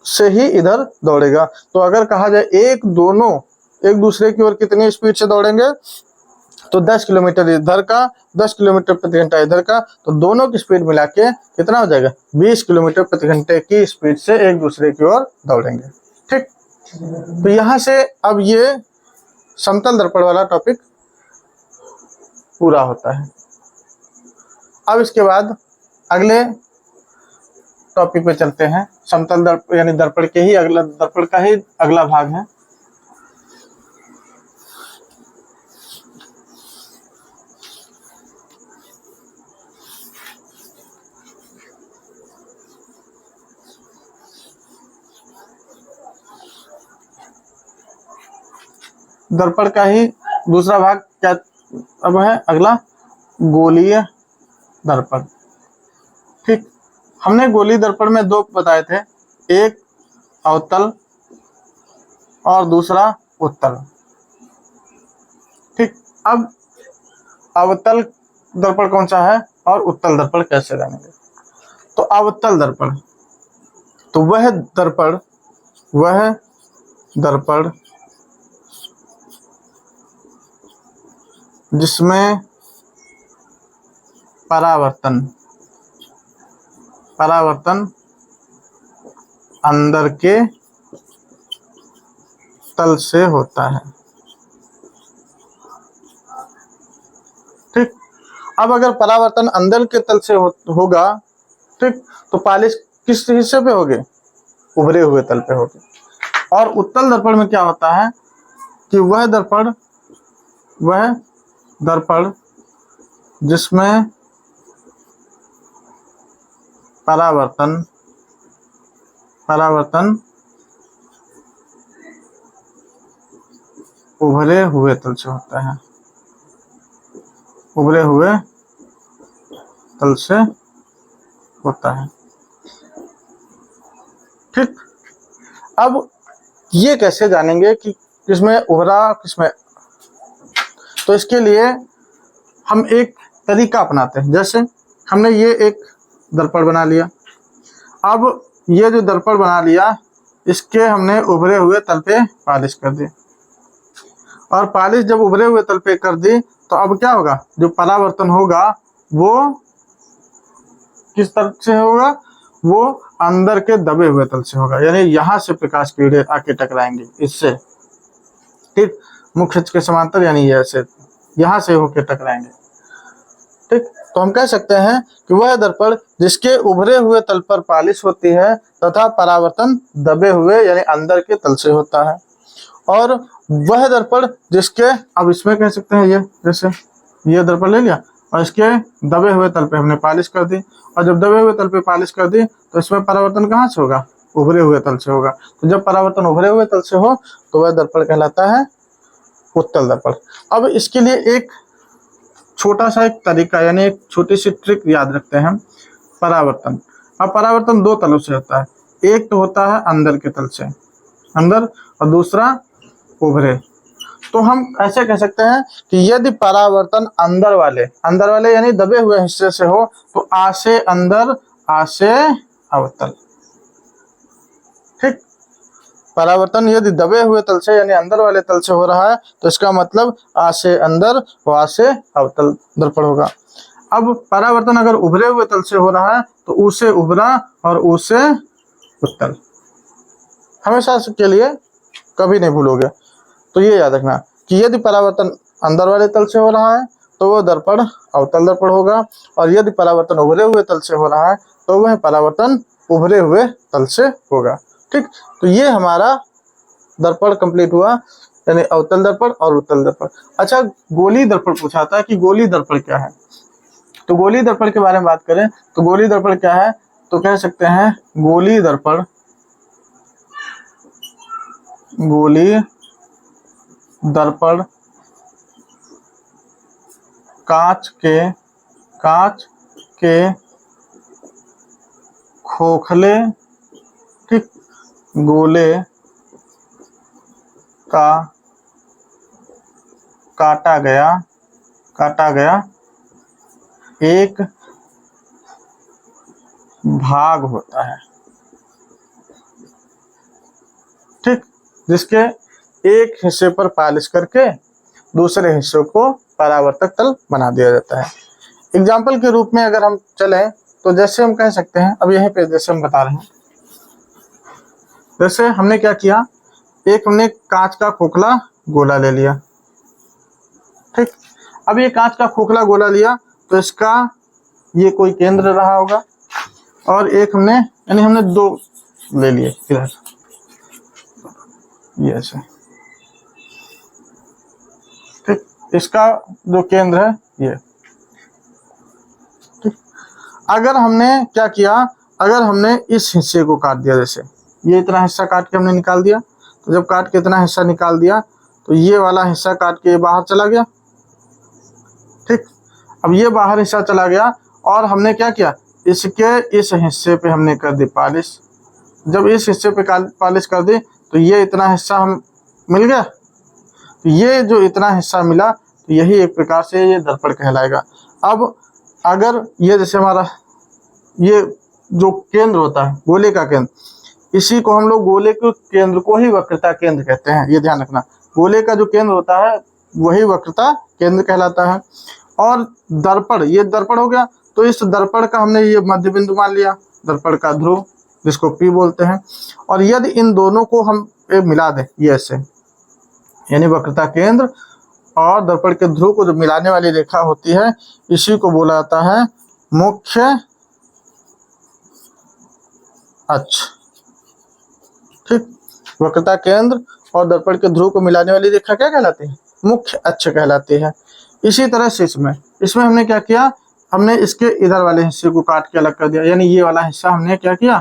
A: से ही इधर दौड़ेगा। तो अगर कहा जाए दोनों एक दूसरे की ओर कितनी स्पीड से दौड़ेंगे, तो 10 किलोमीटर इधर का, 10 किलोमीटर प्रति घंटा इधर का, तो दोनों की स्पीड मिला के कितना हो जाएगा, 20 किलोमीटर प्रति घंटे की स्पीड से एक दूसरे की ओर दौड़ेंगे, ठीक। तो यहाँ से अब ये समतल दर्पण वाला टॉपिक पूरा होता है। अब इसके बाद अगले टॉपिक पे चलते हैं। समतल दर्पण यानी दर्पण का ही अगला भाग है। दर्पण का ही दूसरा भाग क्या अब है अगला, गोलीय दर्पण, ठीक। हमने गोलीय दर्पण में दो बताए थे, एक अवतल और दूसरा उत्तल, ठीक। अब अवतल दर्पण कौन सा है और उत्तल दर्पण कैसे जानेंगे। तो अवतल दर्पण, तो वह दर्पण जिसमें परावर्तन अंदर के तल से होता है, ठीक। अब अगर परावर्तन अंदर के तल से होगा, ठीक, तो पालिश किस हिस्से पे होगी, उभरे हुए तल पे होगी। और उत्तल दर्पण में क्या होता है कि वह दर्पण जिसमें परावर्तन उभरे हुए तल से होता है, उभरे हुए तल से होता है, ठीक। अब ये कैसे जानेंगे कि किसमें उभरा किसमें, तो इसके लिए हम एक तरीका अपनाते हैं। जैसे हमने ये एक दर्पण बना लिया, अब ये जो दर्पण बना लिया इसके हमने उभरे हुए तल पे पालिश कर दी, और पालिश जब उभरे हुए तल पे कर दी तो अब क्या होगा, जो परावर्तन होगा वो किस तरफ से होगा, वो अंदर के दबे हुए तल से होगा। यानी यहाँ से प्रकाश की किरणें आके टकराएंगी इससे, ठीक, मुख्य के समांतर, यानी ये ऐसे यहाँ से होके टकराएंगे, ठीक। तो हम कह सकते हैं कि वह दर्पण जिसके उभरे हुए तल पर पालिश होती है तथा परावर्तन दबे हुए यानी अंदर के तल से होता है, और वह दर्पण जिसके, अब इसमें कह सकते हैं ये, जैसे ये दर्पण ले लिया और इसके दबे हुए तल पे हमने पालिश कर दी, और जब दबे हुए तल पे पालिश कर दी तो इसमें परावर्तन कहाँ से होगा, उभरे हुए तल से होगा। तो जब परावर्तन उभरे हुए तल से हो तो वह दर्पण कहलाता है उत्तल दर्पण। अब इसके लिए एक छोटा सा एक तरीका यानी एक छोटी सी ट्रिक याद रखते हैं, परावर्तन। अब परावर्तन दो तलों से होता है, एक तो होता है अंदर के तल से, अंदर, और दूसरा उभरे। तो हम ऐसे कह सकते हैं कि यदि परावर्तन अंदर वाले यानी दबे हुए हिस्से से हो तो आ से अंदर, आ से अवतल, ठीक। परावर्तन यदि दबे हुए तल से यानी अंदर वाले तल से हो रहा है तो इसका मतलब आ से अंदर व आ से अवतल दर्पण होगा। अब परावर्तन अगर उभरे हुए तल से हो रहा है तो ऊ से उभरा और ऊ से उत्तल, हमेशा के लिए कभी नहीं भूलोगे। तो ये याद रखना कि यदि परावर्तन अंदर वाले तल से हो रहा है तो वह दर्पण अवतल दर्पण होगा, और यदि परावर्तन उभरे हुए तल से हो रहा है तो वह परावर्तन उभरे हुए तल से होगा, ठीक। तो ये हमारा दर्पण कंप्लीट हुआ, यानी अवतल दर्पण और उत्तल दर्पण। अच्छा, गोली दर्पण पूछा था कि गोली दर्पण क्या है। तो गोली दर्पण के बारे में बात करें तो गोली दर्पण क्या है, तो कह सकते हैं गोली दर्पण कांच के खोखले, ठीक, गोले का काटा गया एक भाग होता है, ठीक, जिसके एक हिस्से पर पॉलिश करके दूसरे हिस्से को परावर्तक तल बना दिया जाता है। एग्जाम्पल के रूप में अगर हम चलें तो जैसे हम कह सकते हैं, अब यहीं पे जैसे हम बता रहे हैं, जैसे हमने क्या किया, एक हमने कांच का खोखला गोला ले लिया, ठीक। अब ये कांच का खोखला गोला लिया तो इसका ये कोई केंद्र रहा होगा, और एक हमने, यानी हमने दो ले लिए इधर, ये ऐसे, ठीक, इसका जो केंद्र है ये, ठीक। अगर हमने क्या किया, अगर हमने इस हिस्से को काट दिया, जैसे ये इतना हिस्सा काट के हमने निकाल दिया, तो जब काट के इतना हिस्सा निकाल दिया तो ये वाला हिस्सा काट के बाहर चला गया, ठीक। अब ये बाहर हिस्सा चला गया और हमने क्या किया, इसके इस हिस्से पे हमने कर दी पॉलिश। जब इस हिस्से पे पॉलिश कर दी तो ये इतना हिस्सा हम मिल गया, तो ये जो इतना हिस्सा मिला तो यही एक प्रकार से ये दर्पण कहलाएगा। अब अगर ये जैसे हमारा ये जो केंद्र होता है, गोले का केंद्र, इसी को हम लोग गोले के केंद्र को ही वक्रता केंद्र कहते हैं, ये ध्यान रखना। गोले का जो केंद्र होता है वही वक्रता केंद्र कहलाता है। और दर्पण, ये दर्पण हो गया, तो इस दर्पण का हमने ये मध्य बिंदु मान लिया, दर्पण का ध्रुव जिसको P बोलते हैं। और यदि इन दोनों को हम मिला दें, ये ऐसे, यानी वक्रता केंद्र और दर्पण के ध्रुव को जो मिलाने वाली रेखा होती है, इसी को बोला जाता है मुख्य अक्ष, ठीक। वक्रता केंद्र और दर्पण के ध्रुव को मिलाने वाली रेखा क्या कहलाती है, मुख्य अक्ष कहलाती है। इसी तरह से इसमें हमने क्या किया, हमने इसके इधर वाले हिस्से को काट के अलग कर दिया, यानी ये वाला हिस्सा हमने क्या किया,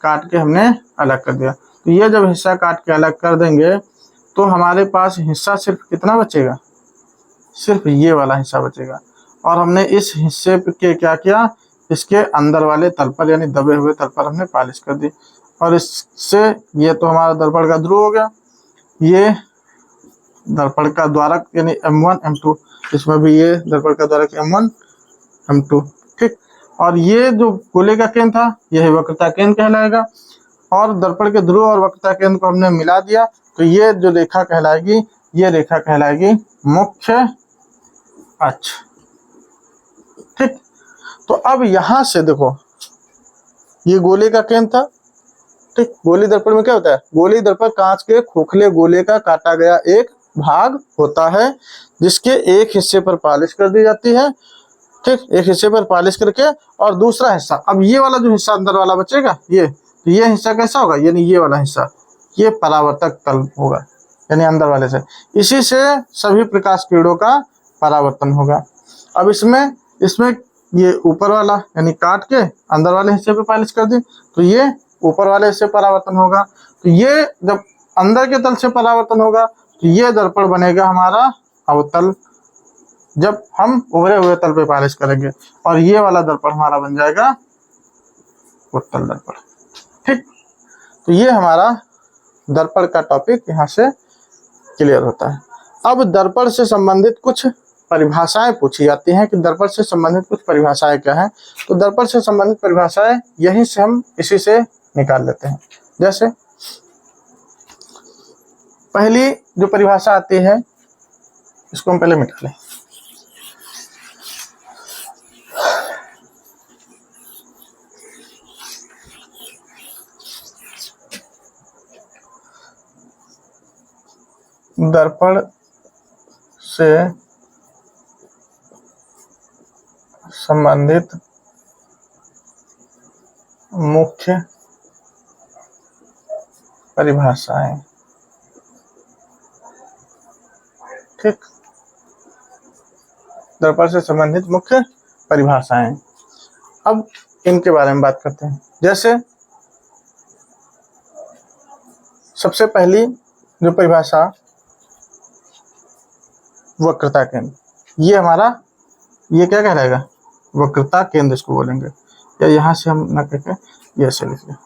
A: काट के हमने अलग कर दिया। तो ये जब हिस्सा काट के अलग कर देंगे तो हमारे पास हिस्सा सिर्फ कितना बचेगा, सिर्फ ये वाला हिस्सा बचेगा। और हमने इस हिस्से के क्या किया, इसके अंदर वाले तल पर, यानी दबे हुए तल पर हमने पॉलिश कर दी। और इससे ये तो हमारा दर्पण का ध्रुव हो गया, ये दर्पण का द्वारक यानी M1 M2, इसमें भी ये दर्पण का द्वारक M1 M2, ठीक। और ये जो गोले का केंद्र था यही वक्रता केंद्र कहलाएगा। और दर्पण के ध्रुव और वक्रता केंद्र को हमने मिला दिया तो ये जो रेखा कहलाएगी, ये रेखा कहलाएगी मुख्य अक्ष, ठीक। तो अब यहां से देखो, ये गोले का केंद्र था, ठीक। गोली दर्पण में क्या होता है, गोली दर्पण कांच के खोखले गोले का काटा गया एक भाग होता है, जिसके एक हिस्से पर पॉलिश कर दी जाती है, ठीक, एक हिस्से पर पॉलिश करके, और दूसरा हिस्सा, अब ये वाला जो हिस्सा अंदर वाला बचेगा, ये हिस्सा कैसा होगा, यानी ये वाला हिस्सा, ये परावर्तक तल होगा, यानी अंदर वाले से, इसी से सभी प्रकाश किरणों का परावर्तन होगा। अब इसमें ये ऊपर वाला यानी काट के अंदर वाले हिस्से पे पॉलिश कर दी तो ये ऊपर वाले हिस्से परावर्तन होगा। तो ये जब अंदर के तल से परावर्तन होगा तो ये दर्पण बनेगा हमारा अवतल, जब हम उभरे हुए तल पे पॉलिश करेंगे, और ये वाला दर्पण हमारा बन जाएगा उत्तल दर्पण, ठीक। तो ये हमारा दर्पण का टॉपिक यहाँ से क्लियर होता है। अब दर्पण से संबंधित कुछ परिभाषाएं पूछी जाती हैं कि दर्पण से संबंधित कुछ परिभाषाएं क्या हैं। तो दर्पण से संबंधित परिभाषाएं यहीं से हम इसी से निकाल लेते हैं। जैसे पहली जो परिभाषा आती है, इसको हम पहले मिटा लें। दर्पण से संबंधित मुख्य परिभाषाएं, ठीक, दर्पण से संबंधित मुख्य परिभाषाएं। अब इनके बारे में बात करते हैं। जैसे सबसे पहली जो परिभाषा वक्रता केंद्र, ये हमारा ये क्या कहलाएगा, वक्रता केंद्र इसको बोलेंगे, या यहाँ से हम ना कहकर ये ऐसे लिख लें,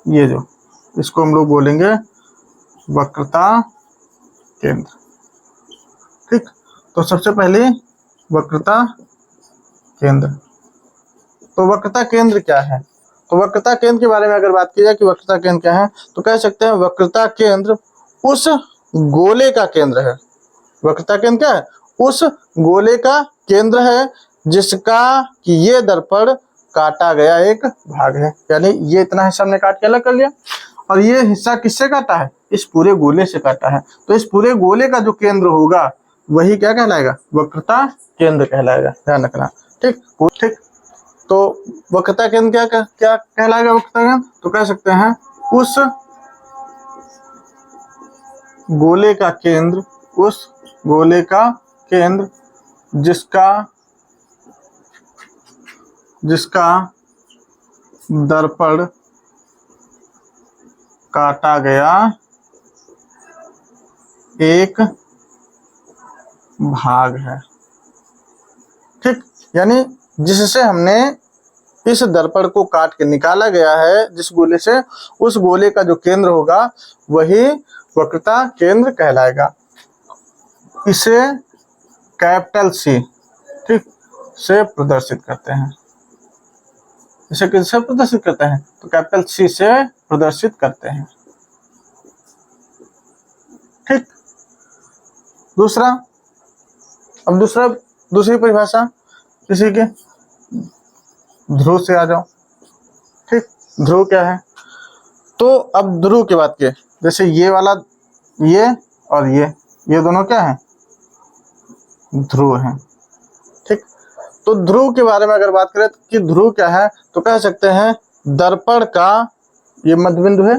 A: ये जो इसको हम लोग बोलेंगे वक्रता केंद्र। ठीक, तो सबसे पहले वक्रता केंद्र। तो वक्रता केंद्र क्या है? तो वक्रता केंद्र के बारे में अगर बात की जाए कि वक्रता केंद्र क्या है, तो कह सकते हैं वक्रता केंद्र उस गोले का केंद्र है। वक्रता केंद्र क्या है? उस गोले का केंद्र है जिसका कि ये दर्पण काटा गया एक भाग है। यानी ये इतना हिस्सा हमने काट के अलग कर लिया, और ये हिस्सा किससे काटा है? इस पूरे गोले से काटा है। तो इस पूरे गोले का जो केंद्र होगा वही क्या कहलाएगा? वक्रता केंद्र कहलाएगा। ध्यान रखना। ठीक ठीक, तो वक्रता केंद्र क्या कहलाएगा? वक्रता केंद्र तो कह सकते हैं उस गोले का केंद्र, उस गोले का केंद्र जिसका दर्पण काटा गया एक भाग है। ठीक, यानी जिससे हमने इस दर्पण को काट के निकाला गया है, जिस गोले से, उस गोले का जो केंद्र होगा वही वक्रता केंद्र कहलाएगा। इसे कैपिटल सी, ठीक, से प्रदर्शित करते हैं। इसे किससे प्रदर्शित करते हैं? तो कैपिटल सी से प्रदर्शित करते हैं। ठीक, दूसरा, अब दूसरी परिभाषा किसी के ध्रुव से आ जाओ। ठीक, ध्रुव क्या है? तो अब ध्रुव की बात की, जैसे ये वाला, ये और ये दोनों क्या है? ध्रुव हैं। ठीक, तो ध्रुव के बारे में अगर बात करें कि ध्रुव क्या है, तो कह सकते हैं दर्पण का ये मध्य बिंदु है।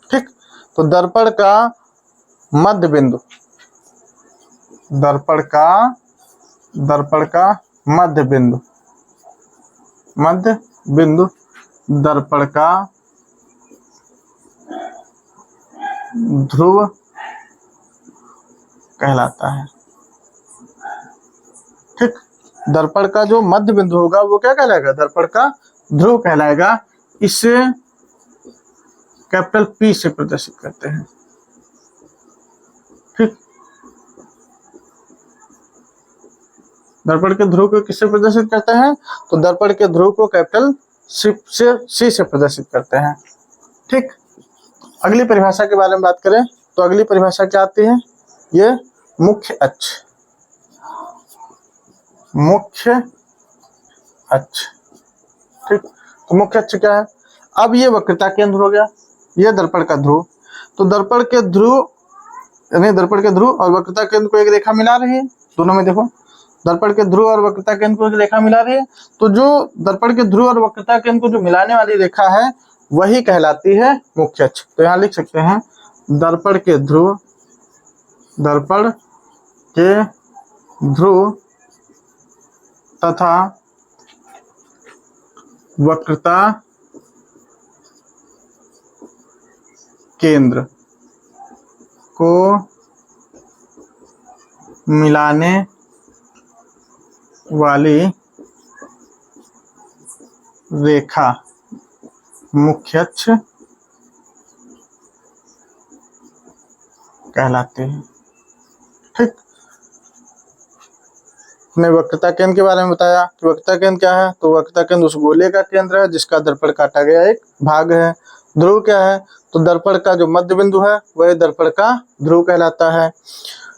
A: ठीक, तो दर्पण का मध्य बिंदु, दर्पण का मध्य बिंदु दर्पण का ध्रुव कहलाता है। ठीक, दर्पण का जो मध्य बिंदु होगा वो क्या कहलाएगा? दर्पण का ध्रुव कहलाएगा। इसे कैपिटल पी से प्रदर्शित करते हैं। ठीक, दर्पण के ध्रुव को किससे प्रदर्शित करते हैं? तो दर्पण के ध्रुव को कैपिटल सी से प्रदर्शित करते हैं। ठीक, अगली परिभाषा के बारे में बात करें तो अगली परिभाषा क्या आती है? ये मुख्य अक्ष। ठीक, तो मुख्य अक्ष क्या है? अब ये वक्रता केंद्र हो गया, ये दर्पण का ध्रुव। तो दर्पण के ध्रुव और वक्रता केंद्र को एक रेखा मिला रही है। दोनों में देखो, दर्पण के ध्रुव और वक्रता केंद्र को रेखा मिला रही है। तो जो दर्पण के ध्रुव और वक्रता केंद्र को जो मिलाने वाली रेखा है वही कहलाती है मुख्य अक्ष। तो यहाँ लिख सकते हैं दर्पण के ध्रुव तथा वक्रता केंद्र को मिलाने वाली रेखा मुख्य अक्ष कहलाते हैं। ठीक, हमने वक्रता केंद्र के बारे में बताया कि वक्रता केंद्र क्या है। तो वक्रता केंद्र उस गोले का केंद्र है जिसका दर्पण काटा गया एक भाग है। ध्रुव क्या है? तो दर्पण का जो मध्य बिंदु है वह दर्पण का ध्रुव कहलाता है।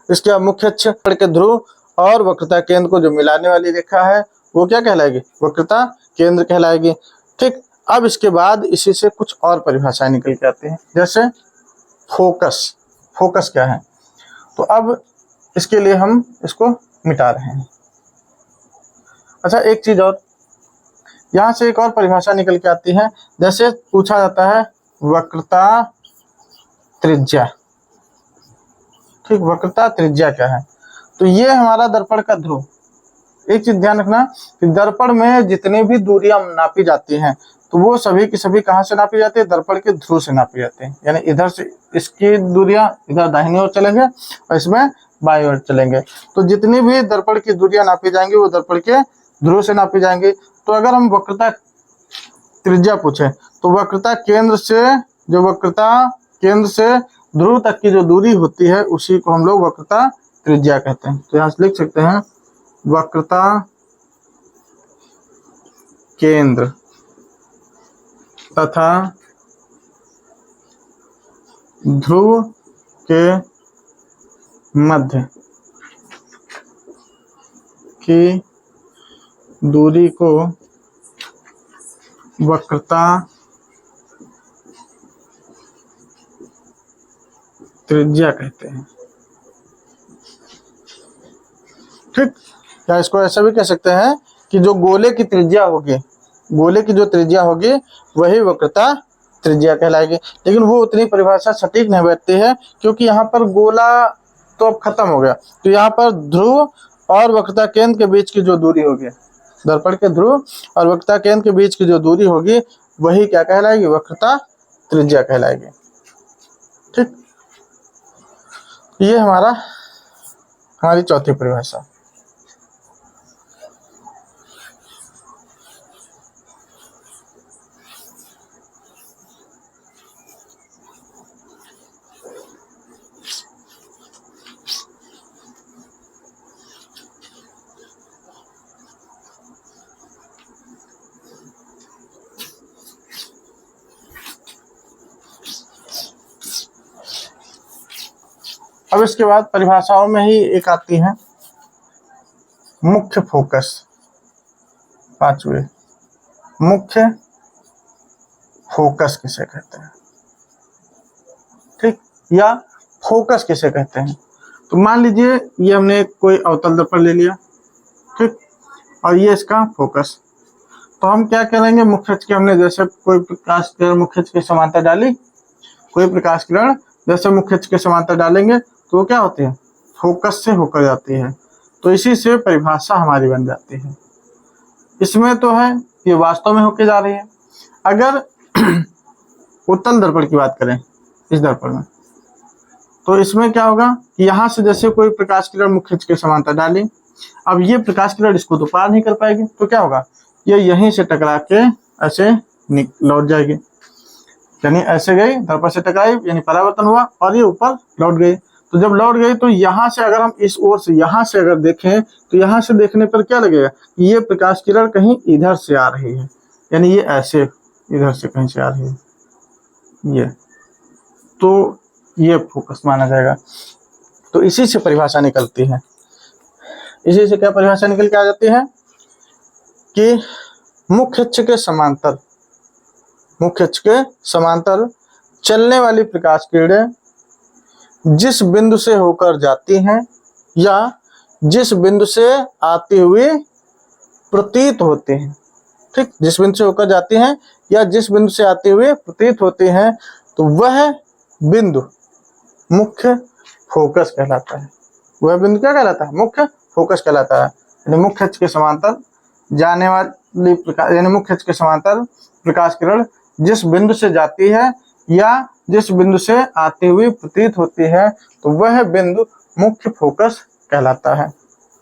A: इसके मुख्य अक्ष के ध्रुव और वक्रता केंद्र को जो मिलाने वाली रेखा है वो क्या कहलाएगी? वक्रता केंद्र कहलाएगी। ठीक, अब इसके बाद इसी से कुछ और परिभाषाएं निकल के आती हैं, जैसे फोकस क्या है? तो अब इसके लिए हम इसको मिटा रहे हैं। अच्छा, एक चीज और, यहाँ से एक और परिभाषा निकल के आती है। जैसे पूछा जाता है वक्रता त्रिज्या, ठीक, वक्रता त्रिज्या क्या है। तो ये हमारा दर्पण का ध्रुव। एक चीज ध्यान रखना कि दर्पण में जितनी भी दूरियां नापी जाती हैं तो वो सभी की सभी कहाँ से नापी जाती है, दर्पण के ध्रुव से नापी जाती है। यानी इधर से इसकी दूरियां इधर दाहिनी ओर चलेंगे और इसमें बाईं ओर चलेंगे। तो जितनी भी दर्पण की दूरियां नापी जाएंगी वो दर्पण के ध्रुव से नापी जाएंगी। तो अगर हम वक्रता त्रिज्या पूछे तो वक्रता केंद्र से ध्रुव तक की जो दूरी होती है उसी को हम लोग वक्रता त्रिज्या कहते हैं। तो यहाँ से लिख सकते हैं वक्रता केंद्र तथा ध्रुव के मध्य की दूरी को वक्रता त्रिज्या कहते हैं। ठीक, या इसको ऐसा भी कह सकते हैं कि जो गोले की त्रिज्या होगी, गोले की जो त्रिज्या होगी वही वक्रता त्रिज्या कहलाएगी। लेकिन वो उतनी परिभाषा सटीक नहीं बैठती है क्योंकि यहाँ पर गोला तो अब खत्म हो गया। तो यहाँ पर ध्रुव और वक्रता केंद्र के बीच की जो दूरी होगी, दर्पण के ध्रुव और वक्रता केंद्र के बीच की जो दूरी होगी वही क्या कहलाएगी, वक्रता त्रिज्या कहलाएगी। ठीक, ये हमारी चौथी परिभाषा। अब इसके बाद परिभाषाओं में ही एक आती है मुख्य फोकस। पांचवी, मुख्य फोकस किसे कहते हैं। ठीक, या फोकस किसे कहते हैं। तो मान लीजिए ये हमने कोई अवतल दर्पण ले लिया, ठीक, और ये इसका फोकस। तो हम क्या करेंगे, मुख्य अक्ष के हमने जैसे कोई प्रकाश किरण मुख्य अक्ष के समांतर डाली, कोई प्रकाश किरण जैसे मुख्य अक्ष के समांतर डालेंगे तो वो क्या होती है, फोकस से होकर जाती है। तो इसी से परिभाषा हमारी बन जाती है। इसमें तो है ये वास्तव में होके जा रही है। अगर उत्तल दर्पण की बात करें, इस दर्पण में, तो इसमें क्या होगा कि यहाँ से जैसे कोई प्रकाश किरण मुख्य अक्ष के समांतर डाली, अब ये प्रकाश किरण इसको तो पार नहीं कर पाएगी। तो क्या होगा, ये यहीं से टकरा के ऐसे लौट जाएगी, यानी ऐसे गई, दर्पण से टकराई यानी परावर्तन हुआ और ये ऊपर लौट गई। तो जब लौट गई तो यहाँ से अगर हम इस ओर से यहाँ से अगर देखें तो यहाँ से देखने पर क्या लगेगा, ये प्रकाश किरण कहीं इधर से आ रही है, यानी ये ऐसे इधर से कहीं से आ रही है, ये तो ये फोकस माना जाएगा। तो इसी से परिभाषा निकलती है। इसी से क्या परिभाषा निकल के आ जाती है कि मुख्य अक्ष के समांतर चलने वाली प्रकाश किरणें जिस बिंदु से होकर जाती हैं या जिस बिंदु से आती हुई प्रतीत होती हैं, ठीक, जिस बिंदु से होकर जाती हैं या जिस बिंदु से आती हुई प्रतीत होती हैं, तो वह बिंदु मुख्य फोकस कहलाता है। वह बिंदु क्या कहलाता है, मुख्य फोकस कहलाता है। यानी मुख्य अक्ष के समांतर जाने वाली प्रकाश, यानी मुख्य अक्ष के समांतर प्रकाश किरण जिस बिंदु से जाती है या जिस बिंदु से आती हुई प्रतीत होती है, तो वह बिंदु मुख्य फोकस कहलाता है।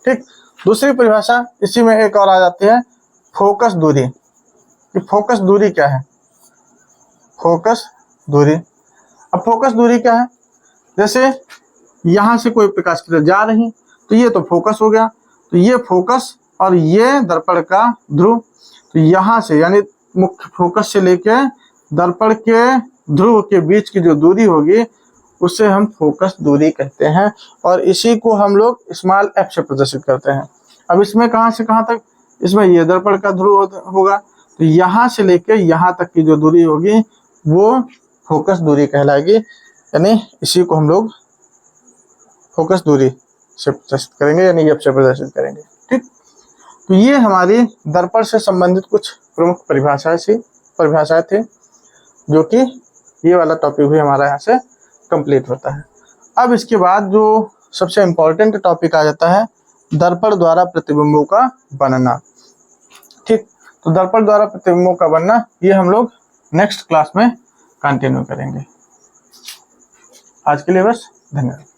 A: ठीक, दूसरी परिभाषा इसी में एक और आ जाती है, फोकस दूरी। कि फोकस दूरी क्या है, फोकस दूरी। अब फोकस दूरी क्या है, जैसे यहाँ से कोई प्रकाश किरण जा रही तो ये तो फोकस हो गया, तो ये फोकस और ये दर्पण का ध्रुव। तो यहाँ से यानी मुख्य फोकस से लेके दर्पण के ध्रुव के बीच की जो दूरी होगी उसे हम फोकस दूरी कहते हैं, और इसी को हम लोग स्मॉल f से प्रदर्शित करते हैं। अब इसमें कहाँ से कहाँ तक, इसमें ये दर्पण का ध्रुव होगा, तो यहाँ से लेके यहाँ तक की जो दूरी होगी वो फोकस दूरी कहलाएगी, यानी इसी को हम लोग फोकस दूरी से प्रदर्शित करेंगे, यानी f से प्रदर्शित करेंगे। ठीक, तो ये हमारी दर्पण से संबंधित कुछ प्रमुख परिभाषाएं थी, जो कि ये वाला टॉपिक भी हमारा यहाँ से कंप्लीट होता है। अब इसके बाद जो सबसे इम्पोर्टेंट टॉपिक आ जाता है दर्पण द्वारा प्रतिबिंबों का बनना। ठीक, तो दर्पण द्वारा प्रतिबिंबों का बनना ये हम लोग नेक्स्ट क्लास में कंटिन्यू करेंगे। आज के लिए बस, धन्यवाद।